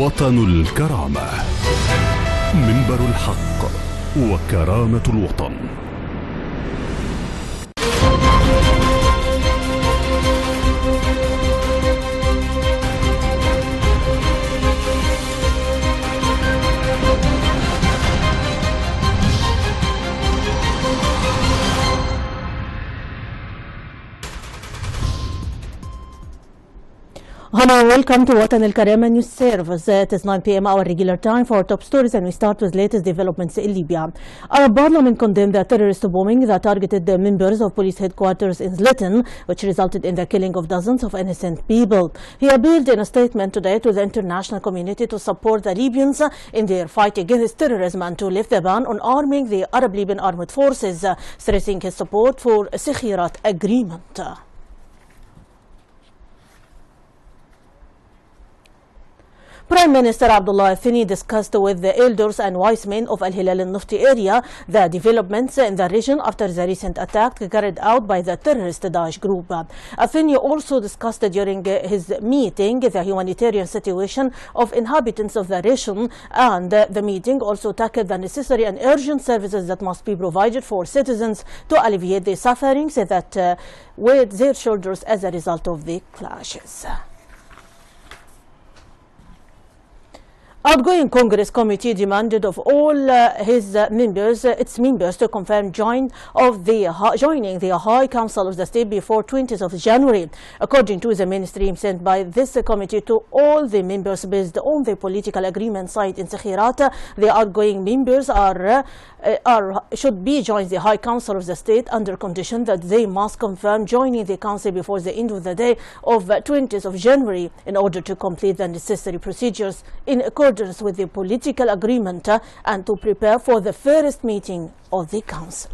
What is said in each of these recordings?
وطن الكرامة، منبر الحق وكرامة الوطن. Hello, welcome to Watan al-Karama News Service. It is 9 p.m. our regular time for top stories, and we start with latest developments in Libya. Arab Parliament condemned the terrorist bombing that targeted the members of police headquarters in Zlatan, which resulted in the killing of dozens of innocent people. He appealed in a statement today to the international community to support the Libyans in their fight against terrorism and to lift the ban on arming the Arab Libyan armed forces, stressing his support for a Sikhirat agreement. Prime Minister Abdullah Thani discussed with the elders and wise men of Al-Hilal al-Nufti area the developments in the region after the recent attack carried out by the terrorist Daesh group. Thani also discussed during his meeting the humanitarian situation of inhabitants of the region, and the meeting also tackled the necessary and urgent services that must be provided for citizens to alleviate the sufferings that weighed their shoulders as a result of the clashes. Outgoing Congress committee demanded of all its members to confirm joining the High Council of the State before 20th of January. According to the mainstream sent by this committee to all the members based on the political agreement signed in Sikhirat, the outgoing members should be joined the High Council of the State under condition that they must confirm joining the council before the end of the day of 20th of January in order to complete the necessary procedures in accordance with the political agreement and to prepare for the first meeting of the council.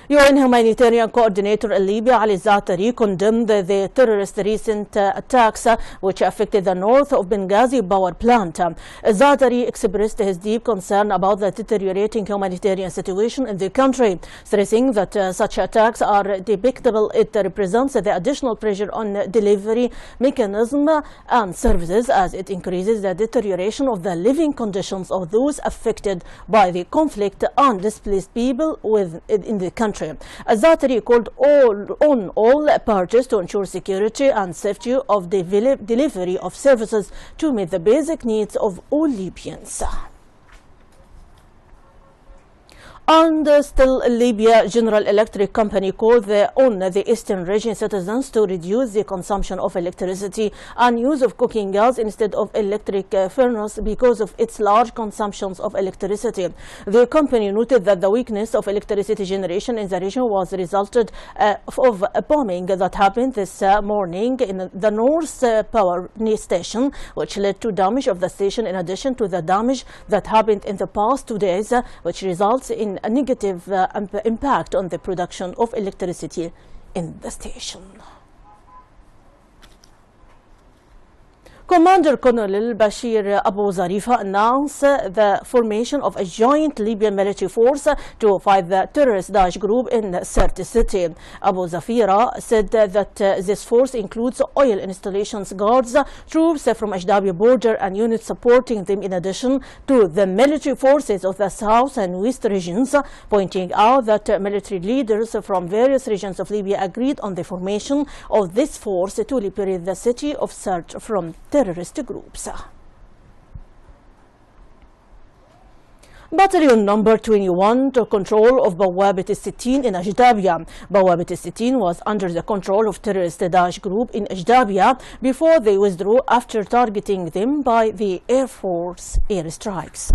UN Humanitarian Coordinator in Libya, Ali Zatari, condemned the terrorist recent attacks which affected the north of Benghazi power plant. Zatari expressed his deep concern about the deteriorating humanitarian situation in the country, stressing that such attacks are despicable. It represents the additional pressure on delivery mechanism and services as it increases the deterioration of the living conditions of those affected by the conflict and displaced people in the country. Zatari called on all parties to ensure security and safety of the delivery of services to meet the basic needs of all Libyans. And still, Libya General Electric Company called on the Eastern region citizens to reduce the consumption of electricity and use of cooking gas instead of electric furnace because of its large consumptions of electricity. The company noted that the weakness of electricity generation in the region was resulted of a bombing that happened this morning in the North Power Station, which led to damage of the station in addition to the damage that happened in the past 2 days, which results in a negative impact on the production of electricity in the station. Commander Colonel Bashir Abu Zarifa announced the formation of a joint Libyan military force to fight the terrorist Daesh group in Sirte city. Abu Zafira said that this force includes oil installations guards, troops from Ajdabi border and units supporting them in addition to the military forces of the south and west regions, pointing out that military leaders from various regions of Libya agreed on the formation of this force to liberate the city of Sirte from terrorist groups. Battalion number 21 took control of Bawabit al-Sittin in Ajdabia. Bawabit al-Sittin was under the control of terrorist Daesh group in Ajdabia before they withdrew after targeting them by the Air Force airstrikes.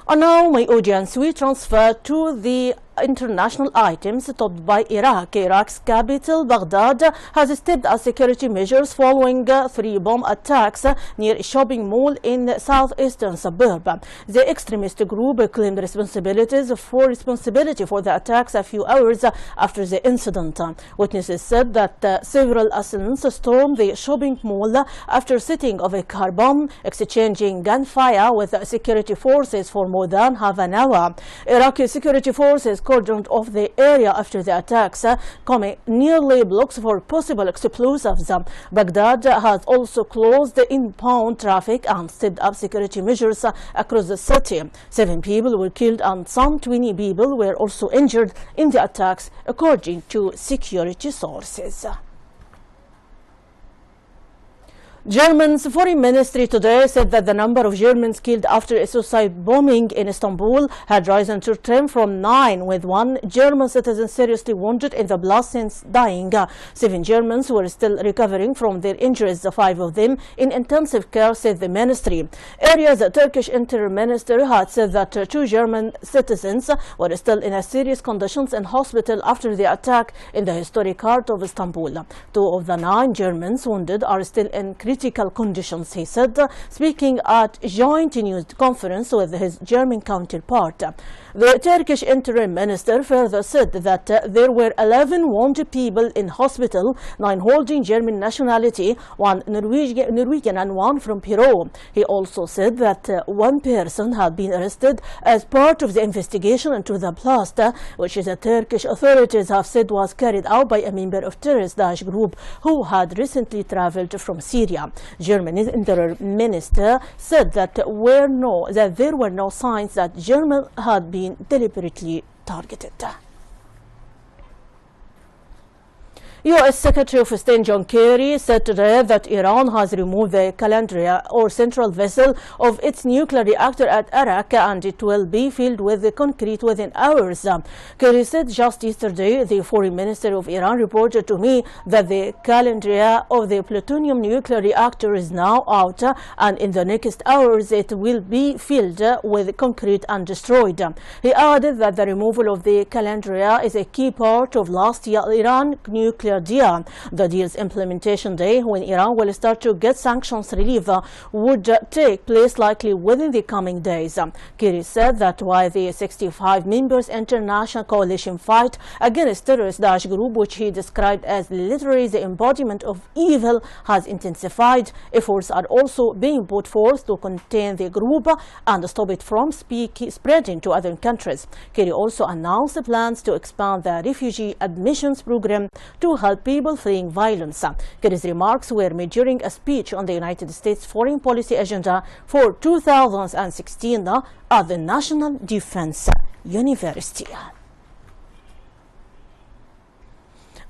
And now, my audience, we transfer to the international items topped by Iraq. Iraq's capital, Baghdad, has stepped up security measures following 3 bomb attacks near a shopping mall in southeastern suburb. The extremist group claimed responsibility for the attacks a few hours after the incident. Witnesses said that several assailants stormed the shopping mall after setting off a car bomb, exchanging gunfire with security forces for more than half an hour. Iraqi security forces cordoned off the area after the attacks, coming nearly blocks for possible explosives. Baghdad has also closed the inbound traffic and stepped up security measures across the city. 7 people were killed and some 20 people were also injured in the attacks, according to security sources. Germany's foreign ministry today said that the number of Germans killed after a suicide bombing in Istanbul had risen to 10 from 9, with 1 German citizen seriously wounded in the blast since dying. 7 Germans were still recovering from their injuries, 5 of them in intensive care, said the ministry. Aria's Turkish interior minister had said that 2 German citizens were still in serious conditions in hospital after the attack in the historic heart of Istanbul. 2 of the 9 Germans wounded are still in critical conditions, he said, speaking at a joint news conference with his German counterpart. The Turkish interim minister further said that there were 11 wounded people in hospital, 9 holding German nationality, 1 Norwegian and 1 from Peru. He also said that 1 person had been arrested as part of the investigation into the blast, which the Turkish authorities have said was carried out by a member of terrorist Daesh group who had recently traveled from Syria. Germany's interior minister said that there were no signs that Germany had been deliberately targeted. U.S. Secretary of State John Kerry said today that Iran has removed the Calandria, or central vessel, of its nuclear reactor at Arak, and it will be filled with the concrete within hours. Kerry said just yesterday the foreign minister of Iran reported to me that the Calandria of the plutonium nuclear reactor is now out, and in the next hours it will be filled with concrete and destroyed. He added that the removal of the Calandria is a key part of last year's Iran nuclear deal. The deal's implementation day, when Iran will start to get sanctions relief, would take place likely within the coming days. Kerry said that while the 65 members international coalition fight against terrorist Daesh group, which he described as literally the embodiment of evil, has intensified, efforts are also being put forth to contain the group and stop it from spreading to other countries. Kerry also announced plans to expand the refugee admissions program to help people fleeing violence. Kerry's remarks were made during a speech on the United States foreign policy agenda for 2016 at the National Defense University.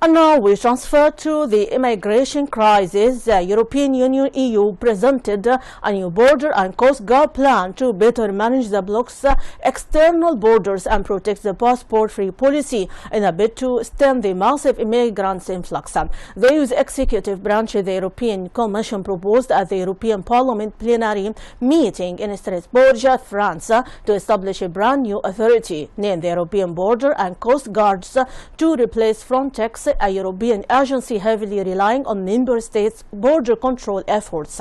And now we transfer to the immigration crisis. The European Union (EU) presented a new border and coast guard plan to better manage the bloc's external borders and protect the passport-free policy in a bid to stem the massive immigrants influx. The EU's executive branch, the European Commission, proposed at the European Parliament plenary meeting in Strasbourg, France, to establish a brand new authority named the European Border and Coast Guards to replace Frontex, a European agency heavily relying on member states' border control efforts.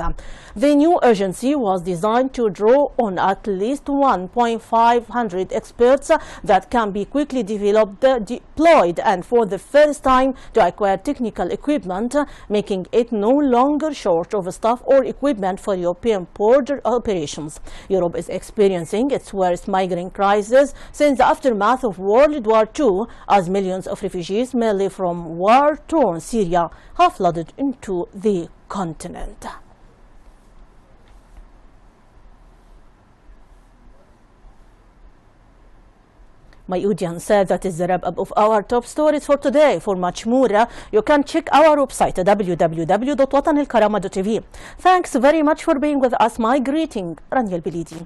The new agency was designed to draw on at least 1,500 experts that can be quickly developed, deployed, and for the first time to acquire technical equipment, making it no longer short of staff or equipment for European border operations. Europe is experiencing its worst migrant crisis since the aftermath of World War II, as millions of refugees, mainly from war-torn Syria, have flooded into the continent. My audience, that is the wrap-up of our top stories for today. For much more, you can check our website www.watanilkarama.tv. Thanks very much for being with us. My greeting, Rانيا البليدى.